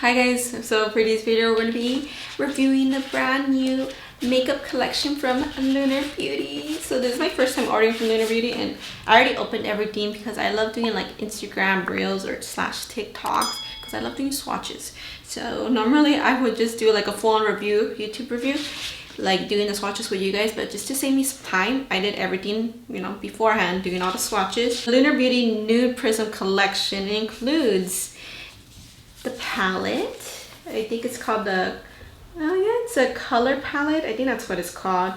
Hi guys, so for this video we're going to be reviewing the brand new makeup collection from Lunar Beauty. So this is my first time ordering from Lunar Beauty, and I already opened everything because I love doing like Instagram reels or slash TikToks because I love doing swatches. So normally I would just do like a full-on review, YouTube review, like doing the swatches with you guys, but just to save me some time, I did everything, you know, beforehand, doing all the swatches. Lunar Beauty Nude Prism collection includes the palette. I think it's called the, oh yeah, it's a color palette. I think that's what it's called.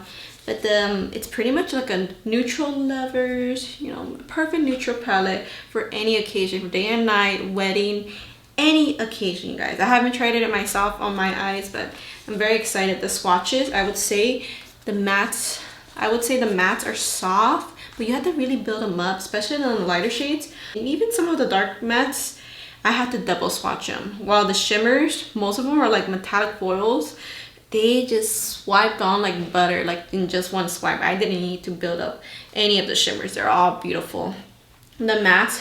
But it's pretty much like a neutral lovers, you know, perfect neutral palette for any occasion, for day and night, wedding, any occasion, guys. I haven't tried it myself on my eyes, but I'm very excited. The swatches, I would say the mattes are soft, but you have to really build them up, especially on the lighter shades. And even some of the dark mattes, I had to double swatch them. While the shimmers, most of them are like metallic foils. They just swiped on like butter, like in just one swipe. I didn't need to build up any of the shimmers. They're all beautiful. The mattes,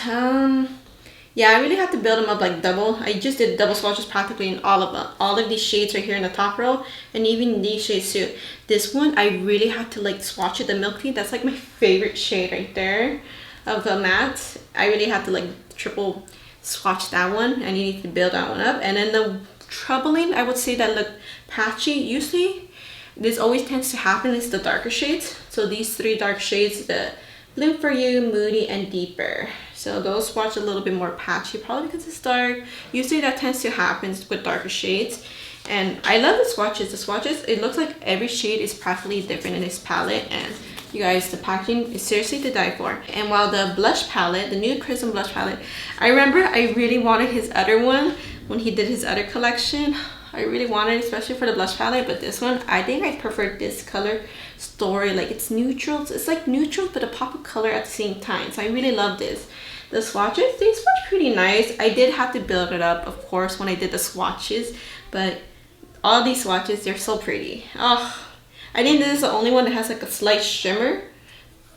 yeah, I really had to build them up like double. I just did double swatches practically in all of them. All of these shades are here in the top row, and even these shades too. This one, I really had to like swatch it, the Milk Tea. That's like my favorite shade right there of the matte. I really had to like triple swatch that one, and you need to build that one up. And then the troubling, I would say, that look patchy, usually this always tends to happen, is the darker shades. So these three dark shades, the Bloom For You, Moody, and Deeper. So those swatch a little bit more patchy, probably because it's dark. Usually that tends to happen with darker shades. And I love the swatches. The swatches, it looks like every shade is practically different in this palette, and you guys, the packaging is seriously to die for. And while the blush palette, the Nude Prism blush palette, I remember I really wanted his other one when he did his other collection. I really wanted, especially for the blush palette, but this one, I think I prefer this color story. Like, it's neutrals. It's like neutrals, but a pop of color at the same time. So I really love this. The swatches, they swatch pretty nice. I did have to build it up, of course, when I did the swatches, but all these swatches, they're so pretty. Oh, I think this is the only one that has like a slight shimmer.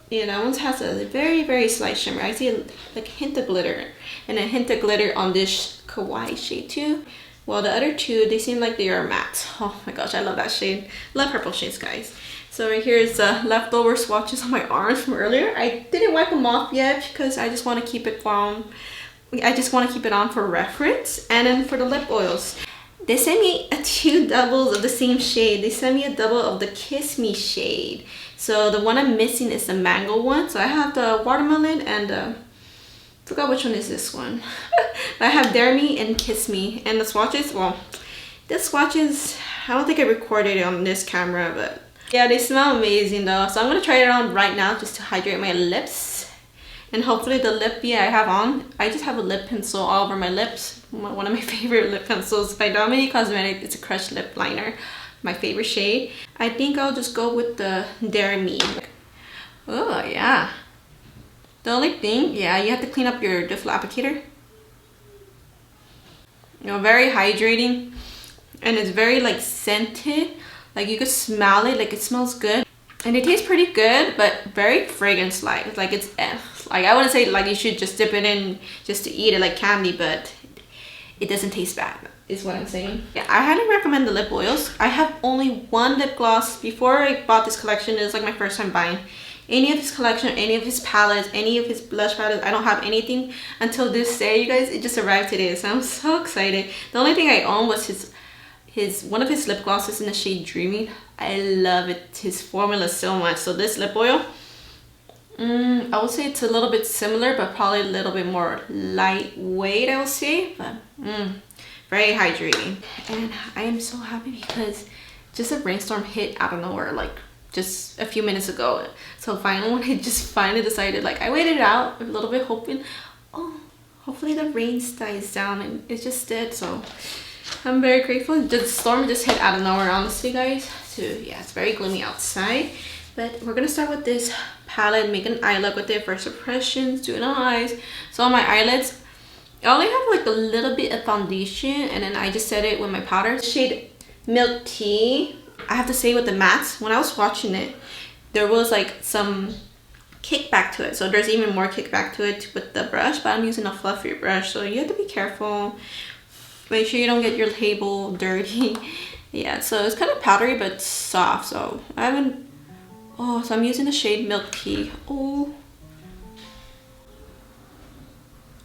Yeah, that one has a very, very slight shimmer. I see like a hint of glitter, and a hint of glitter on this kawaii shade too. While the other two, they seem like they are matte. Oh my gosh, I love that shade. Love purple shades, guys. So right here is the leftover swatches on my arms from earlier. I didn't wipe them off yet because I just want to keep it on. I just want to keep it on for reference. And then for the lip oils, they sent me two doubles of the same shade. They sent me a double of the Kiss Me shade. So the one I'm missing is the mango one. So I have the watermelon and forgot which one is this one. I have Dare Me and Kiss Me. And the swatches, well, the swatches, I don't think I recorded it on this camera, but yeah, they smell amazing though. So I'm going to try it on right now just to hydrate my lips. And hopefully the lip, yeah, I have on, I just have a lip pencil all over my lips. One of my favorite lip pencils by Dominique. It's a crushed lip liner. My favorite shade. I think I'll just go with the Dare Me. Oh yeah. The only thing, yeah, you have to clean up your diffuser applicator. You know, very hydrating. And it's very like scented. Like you could smell it, like it smells good. And it tastes pretty good, but very fragrance-like. Like it's, like I wouldn't say like you should just dip it in just to eat it like candy, but it doesn't taste bad, is what I'm saying. Yeah, I highly recommend the lip oils. I have only one lip gloss. Before I bought this collection, it was like my first time buying any of his collection, any of his palettes, any of his blush palettes. I don't have anything until this day, you guys. It just arrived today, so I'm so excited. The only thing I own was one of his lip glosses in the shade Dreamy. I love it, his formula so much. So this lip oil, I would say it's a little bit similar, but probably a little bit more lightweight, I would say. But very hydrating. And I am so happy because just a rainstorm hit out of nowhere, like just a few minutes ago. So finally, when I just finally decided, like I waited out a little bit hoping, oh, hopefully the rain dies down, and it just did. So I'm very grateful. The storm just hit out of nowhere, honestly, guys. So yeah, it's very gloomy outside. But we're gonna start with this palette, make an eye look with it. First impressions, do it on eyes. So on my eyelids, I only have like a little bit of foundation, and then I just set it with my powder. Shade Milk Tea. I have to say with the mattes, when I was watching it, there was like some kickback to it. So there's even more kickback to it with the brush, but I'm using a fluffier brush, so you have to be careful. make sure you don't get your label dirty. Yeah, so it's kind of powdery but soft. So I haven't. Oh, so I'm using the shade Milk Tea. Oh.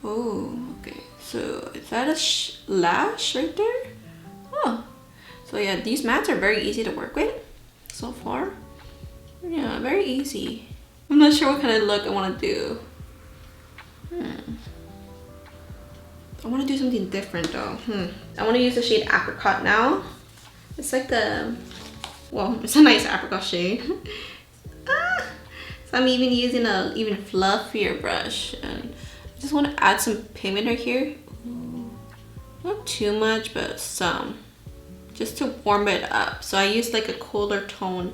Oh, okay. So is that a lash right there? Oh. So yeah, these mats are very easy to work with so far. Yeah, very easy. I'm not sure what kind of look I want to do. I want to do something different though. I want to use the shade Apricot now. It's like a, well, it's a nice apricot shade. So I'm even using a even fluffier brush, and I just want to add some pigment right here. Not too much, but some, just to warm it up. So I used like a cooler tone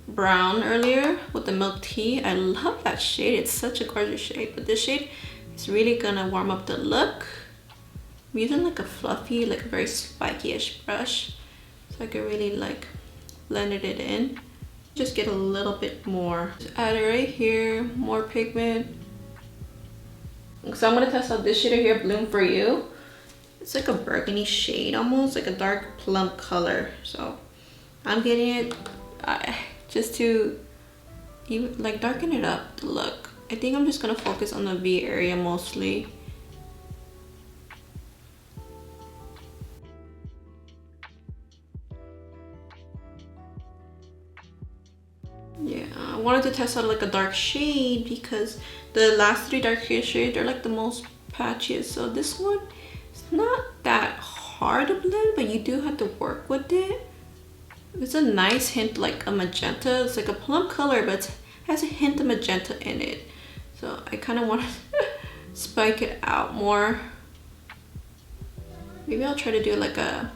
brown earlier with the Milk Tea. I love that shade. It's such a gorgeous shade, but this shade is really gonna warm up the look. I'm using like a fluffy, like a very spiky-ish brush, so I can really like blend it in. Just get a little bit more. Just add it right here, more pigment. So I'm gonna test out this shade right here, Bloom For You. It's like a burgundy shade, almost like a dark plum color. So I'm getting it just to even like darken it up, the look. I think I'm just gonna focus on the V area mostly. Yeah, I wanted to test out like a dark shade because the last 3 dark shades are like the most patchiest. So this one, it's not that hard to blend, but you do have to work with it. It's a nice hint, like a magenta. It's like a plum color, but it has a hint of magenta in it. So I kind of want to spike it out more. Maybe I'll try to do like a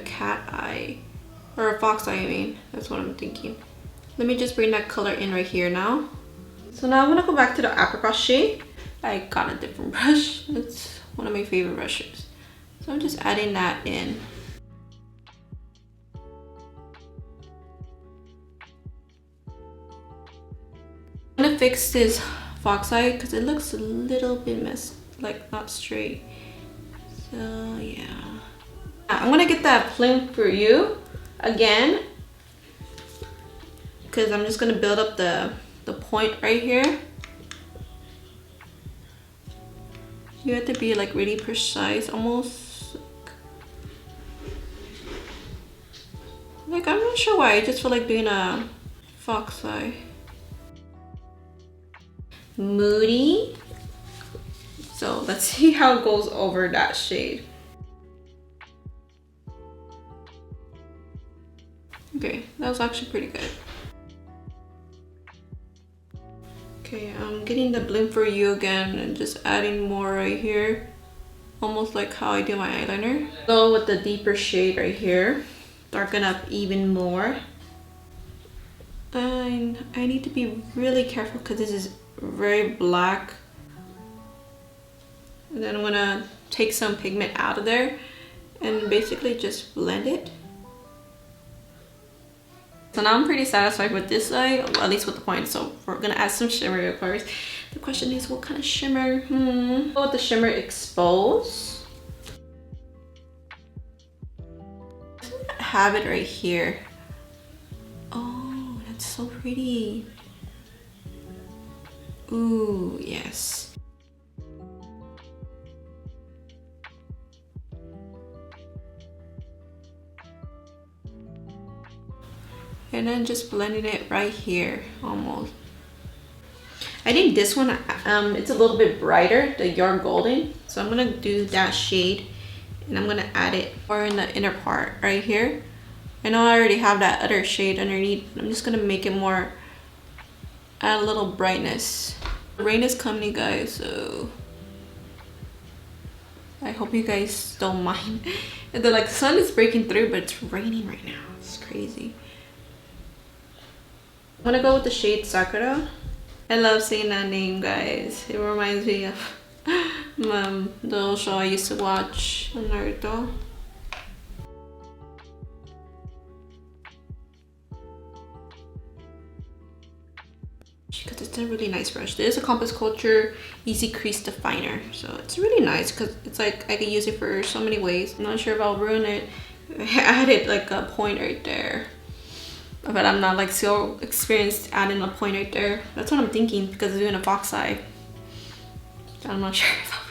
cat eye. Or a fox eye, I mean. That's what I'm thinking. Let me just bring that color in right here now. So now I'm gonna go back to the apricot shade. I got a different brush. It's one of my favorite brushes. So I'm just adding that in. I'm gonna fix this fox eye because it looks a little bit messed, like not straight. So yeah. I'm gonna get that Bloom For You again, because I'm just gonna build up the point right here. You have to be like really precise, almost like I'm not sure why, I just feel like doing a fox eye. Moody. So let's see how it goes over that shade. Okay, that was actually pretty good. Okay, I'm getting the Bloom For You again and just adding more right here. Almost like how I do my eyeliner. Go with the deeper shade right here. Darken up even more. And I need to be really careful because this is very black. And then I'm gonna take some pigment out of there and basically just blend it. So now I'm pretty satisfied with this eye, at least with the point. So we're gonna add some shimmer, of course. The question is, what kind of shimmer? Go with the shimmer Expose. I have it right here. Oh, that's so pretty. Ooh, yes. And then just blending it right here, almost. I think this one, it's a little bit brighter, the Your Golden. So I'm gonna do that shade and I'm gonna add it more in the inner part right here. I know I already have that other shade underneath. I'm just gonna make it more, add a little brightness. The rain is coming, guys, so I hope you guys don't mind. The sun is breaking through, but it's raining right now. It's crazy. I'm gonna go with the shade Sakura. I love saying that name, guys. It reminds me of the old show I used to watch on Naruto. Because It's a really nice brush. This is a Compass Culture Easy Crease Definer. So it's really nice because it's like I can use it for so many ways. I'm not sure if I'll ruin it. I added like a point right there. But I'm not like so experienced adding a point right there. That's what I'm thinking because it's doing a fox eye. I'm not sure if I'll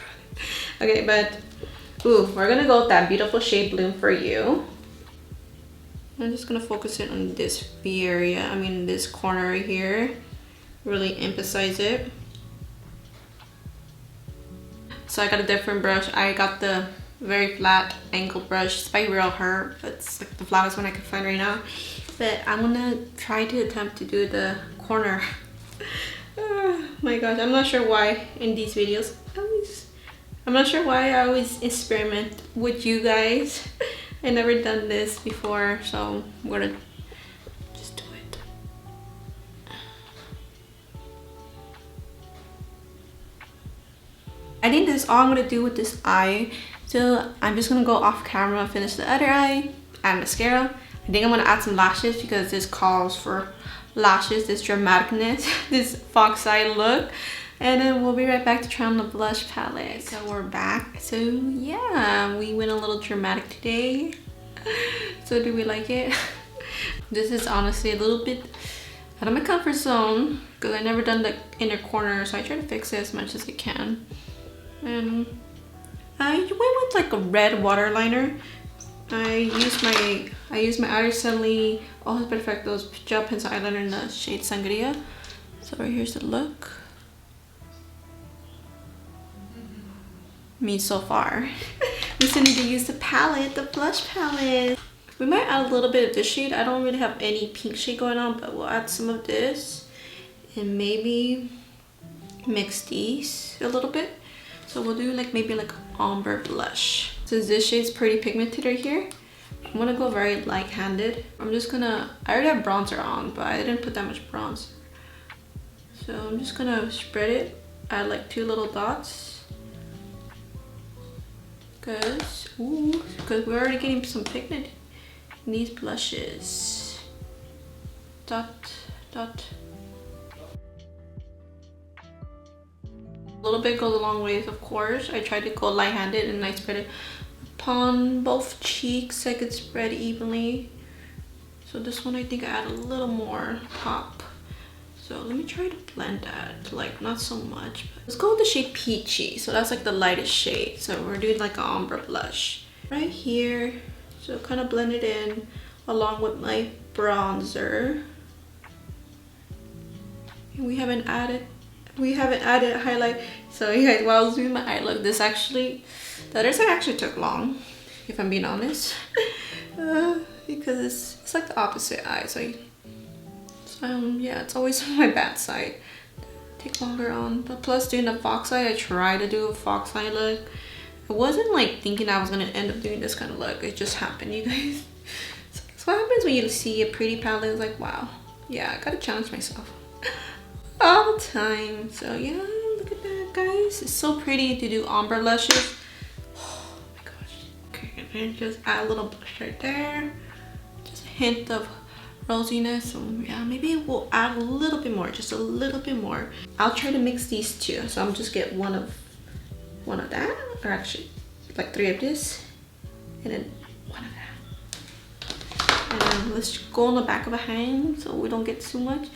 ruin it. Okay, but ooh, we're gonna go with that beautiful shade Bloom For You. I'm just gonna focus it on this V area. I mean this corner right here. Really emphasize it. So I got a different brush. I got the very flat angle brush. It's by Real Her. It's like the flattest one I can find right now. But I'm gonna try to attempt to do the corner. Oh my gosh, I'm not sure why in these videos I'm not sure why I always experiment with you guys. I never done this before, so I'm gonna just do it. I think this is all I'm gonna do with this eye. So I'm just gonna go off camera, finish the other eye, add mascara. I think I'm gonna add some lashes because this calls for lashes, this dramaticness, this fox eye look. And then we'll be right back to try on the blush palette. So we're back. So yeah, we went a little dramatic today. So do we like it? This is honestly a little bit out of my comfort zone because I never done the inner corner, so I try to fix it as much as I can. And I went with like a red waterliner. I used my Araceli Ojos Perfectos gel pencil eyeliner in the shade Sangria. So here's the look. Me so far. We still need to use the palette, the blush palette. We might add a little bit of this shade. I don't really have any pink shade going on, but we'll add some of this and maybe mix these a little bit. So we'll do like maybe like ombre blush. Since this shade's pretty pigmented right here, I'm gonna go very light-handed. I'm just gonna, I already have bronzer on, but I didn't put that much bronzer. So I'm just gonna spread it, add like 2 little dots. Because we're already getting some pigment in these blushes. Dot, dot. A little bit goes a long ways, of course. I tried to go light-handed and I spread it upon both cheeks so I could spread evenly. So this one I think I add a little more top. So let me try to blend that, like not so much. But let's go with the shade Peachy. So that's like the lightest shade. So we're doing like an ombre blush right here. So kind of blend it in along with my bronzer. And we haven't added highlight. So you guys, while I was doing my eye look, the other side actually took long, if I'm being honest. Because it's like the opposite eye. So yeah, it's always my bad side. Take longer on. But plus doing the fox eye, I tried to do a fox eye look. I wasn't like thinking I was gonna end up doing this kind of look. It just happened, you guys. So that's what happens when you see a pretty palette. It's like, wow, yeah, I gotta challenge myself all the time. So yeah, look at that, guys. It's so pretty to do ombre lashes. Oh my gosh. Okay, and just add a little blush right there. Just a hint of rosiness. So yeah, maybe we'll add a little bit more, just a little bit more. I'll try to mix these two. So I'm just get one of that, or actually like 3 of this, and then 1 of that. And then let's go on the back of a hand so we don't get too much.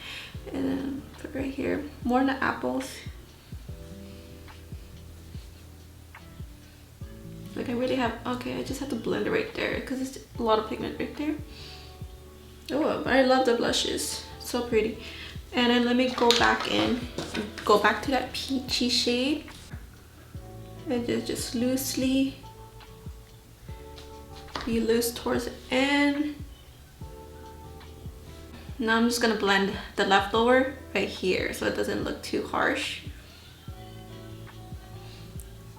And then put right here, more in the apples. Like I really have, okay, I just have to blend it right there because it's a lot of pigment right there. Oh, I love the blushes, so pretty. And then let me go back to that peachy shade. And just loosely, be loose towards the end. Now I'm just gonna blend the leftover right here so it doesn't look too harsh.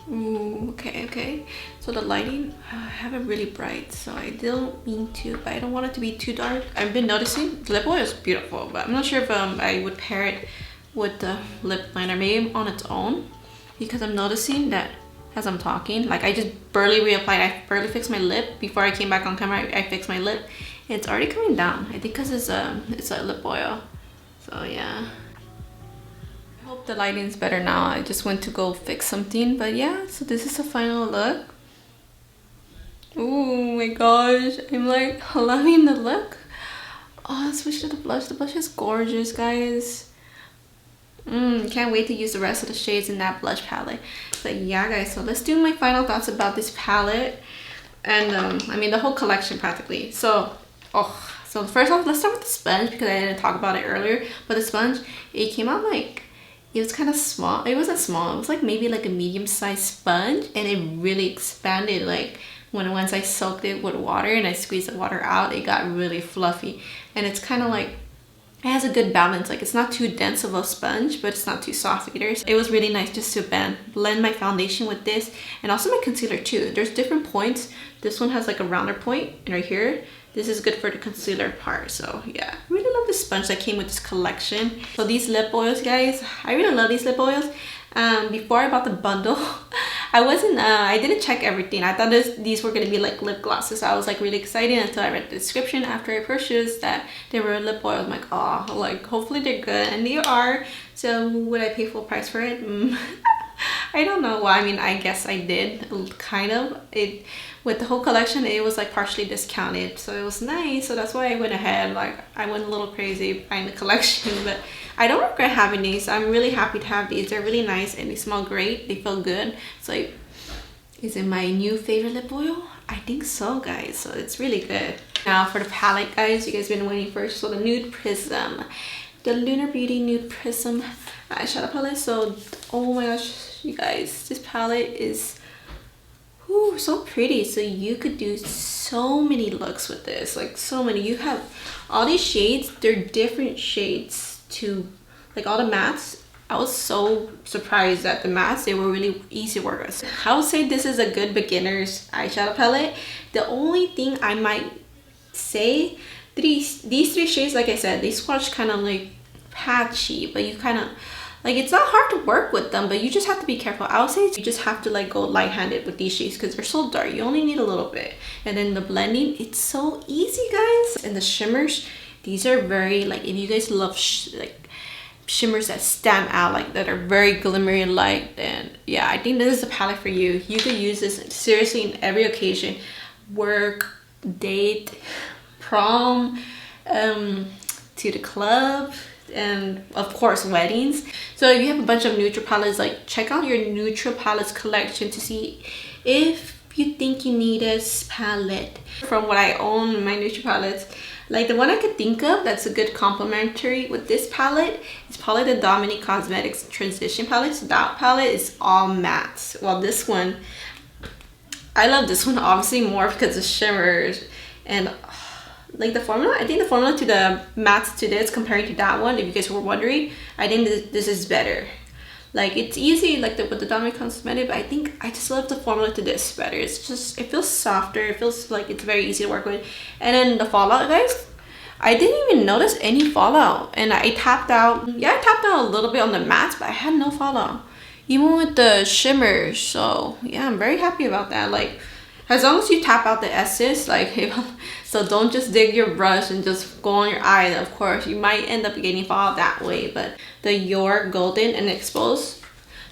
Ooh, okay. So the lighting, I have it really bright, so I don't mean to, but I don't want it to be too dark. I've been noticing the lip oil is beautiful, but I'm not sure if I would pair it with the lip liner, maybe on its own, because I'm noticing that as I'm talking, like I just barely reapplied. I barely fixed my lip before I came back on camera. I fixed my lip. It's already coming down. I think because it's a lip oil. So yeah. I hope the lighting's better now. I just went to go fix something, but yeah, so this is the final look. Oh my gosh, I'm like loving the look. Oh, let's switch to the blush. The blush is gorgeous, guys. Can't wait to use the rest of the shades in that blush palette. But yeah, guys, so let's do my final thoughts about this palette. And I mean the whole collection practically. So first off, let's start with the sponge because I didn't talk about it earlier. But the sponge, it came out like, it was kind of small. It wasn't small, it was like maybe like a medium-sized sponge, and it really expanded. Like once I soaked it with water and I squeezed the water out, it got really fluffy. And it's kind of like, it has a good balance. Like it's not too dense of a sponge, but it's not too soft either. So it was really nice just to blend my foundation with this, and also my concealer too. There's different points. This one has like a rounder point, and right here, this is good for the concealer part. So yeah, I really love this sponge that came with this collection. So these lip oils, guys, I really love these lip oils. Before I bought the bundle, I didn't check everything. I thought these were gonna be like lip glosses. I was like really excited until I read the description after I purchased that they were lip oils. I'm like, oh, like hopefully they're good, and they are. So would I pay full price for it? I don't know. Well, I mean, I guess I did, kind of. With the whole collection, it was like partially discounted, so it was nice. So that's why I went ahead. Like I went a little crazy buying the collection, but I don't regret having these. I'm really happy to have these. They're really nice and they smell great. They feel good. So like, is it my new favorite lip oil? I think so, guys. So it's really good. Now for the palette, guys, you guys been waiting for. So the Nude Prism, the Lunar Beauty Nude Prism eyeshadow palette. So oh my gosh, you guys, this palette is so pretty. So you could do so many looks with this, like so many. You have all these shades, they're different shades to like all the mattes. I was so surprised that the mattes, they were really easy to work with. I would say this is a good beginner's eyeshadow palette. The only thing I might say, these three shades, like I said, they swatch kind of like patchy, but you kind of like, it's not hard to work with them, but you just have to be careful. I would say you just have to like go light-handed with these shades because they're so dark. You only need a little bit. And then the blending, it's so easy, guys. And the shimmers, these are very like, if you guys love like shimmers that stand out, like that are very glimmery light, then yeah, I think this is a palette for you. You could use this seriously in every occasion: work, date, prom, to the club, and of course weddings. So if you have a bunch of neutral palettes, like check out your neutral palettes collection to see if you think you need this palette. From what I own, my neutral palettes, like the one I could think of that's a good complementary with this palette is probably the Dominique Cosmetics Transition palette. So that palette is all mattes. Well, this one, I love this one obviously more because of shimmers and like the formula. I think the formula to the mattes to this comparing to that one, if you guys were wondering, I think this is better. Like it's easy like with the Dominique Cosmetics, but I think I just love the formula to this better. It's just, it feels softer, it feels like it's very easy to work with. And then the fallout, guys, I didn't even notice any fallout, and I tapped out. Yeah, I tapped out a little bit on the mattes, but I had no fallout even with the shimmers. So yeah, I'm very happy about that. Like as long as you tap out the S's, like, so don't just dig your brush and just go on your eye. Of course, you might end up getting fallout that way, but the Your Golden and Exposed,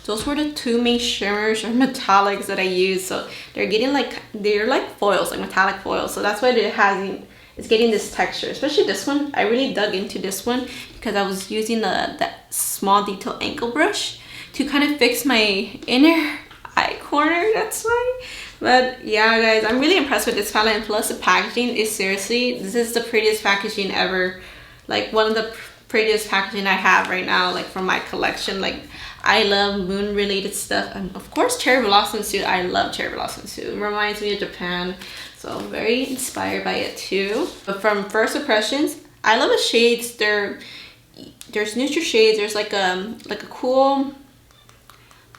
those were the two main shimmers or metallics that I used. So they're getting like, they're like foils, like metallic foils. So that's why it's getting this texture. Especially this one, I really dug into this one because I was using the small detail angle brush to kind of fix my inner eye corner, that's why. But yeah, guys, I'm really impressed with this palette, and plus the packaging is seriously, this is the prettiest packaging ever. Like one of the prettiest packaging I have right now, like from my collection. Like I love moon related stuff, and of course Cherry Blossom Suit. I love Cherry Blossom Suit. It reminds me of Japan, so I'm very inspired by it too. But from first impressions, I love the shades. There's neutral shades. There's like a cool,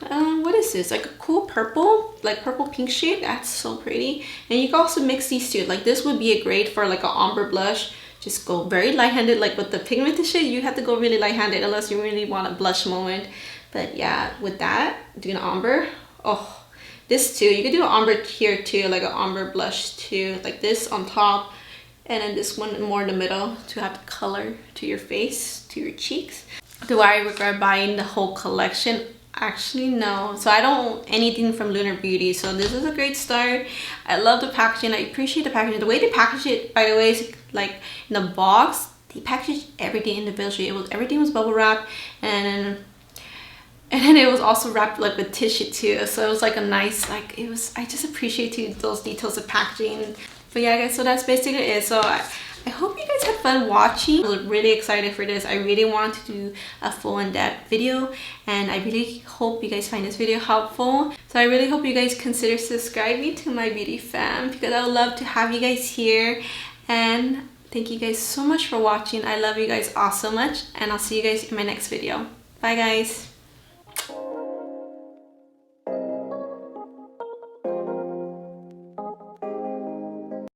what is this, like a cool purple, like purple pink shade. That's so pretty. And you can also mix these two. Like this would be a great for like an ombre blush. Just go very light-handed. Like with the pigmented shade, you have to go really light-handed unless you really want a blush moment. But yeah, with that, doing an ombre, oh, this too, you could do an ombre here too, like an ombre blush too, like this on top, and then this one more in the middle to have the color to your face, to your cheeks. Do I regret buying the whole collection? Actually, no. So I don't own anything from Lunar Beauty, so this is a great start. I love the packaging. I appreciate the packaging. The way they package it, by the way, is like in the box, they packaged everything individually. Everything was bubble wrap, and then it was also wrapped like with tissue too. So it was like a nice, like, it was, I just appreciate those details of packaging. But yeah guys, so that's basically it. So I hope you guys had fun watching. I was really excited for this. I really wanted to do a full in-depth video, and I really hope you guys find this video helpful. So I really hope you guys consider subscribing to my beauty fam, because I would love to have you guys here. And thank you guys so much for watching. I love you guys all so much, and I'll see you guys in my next video. Bye guys.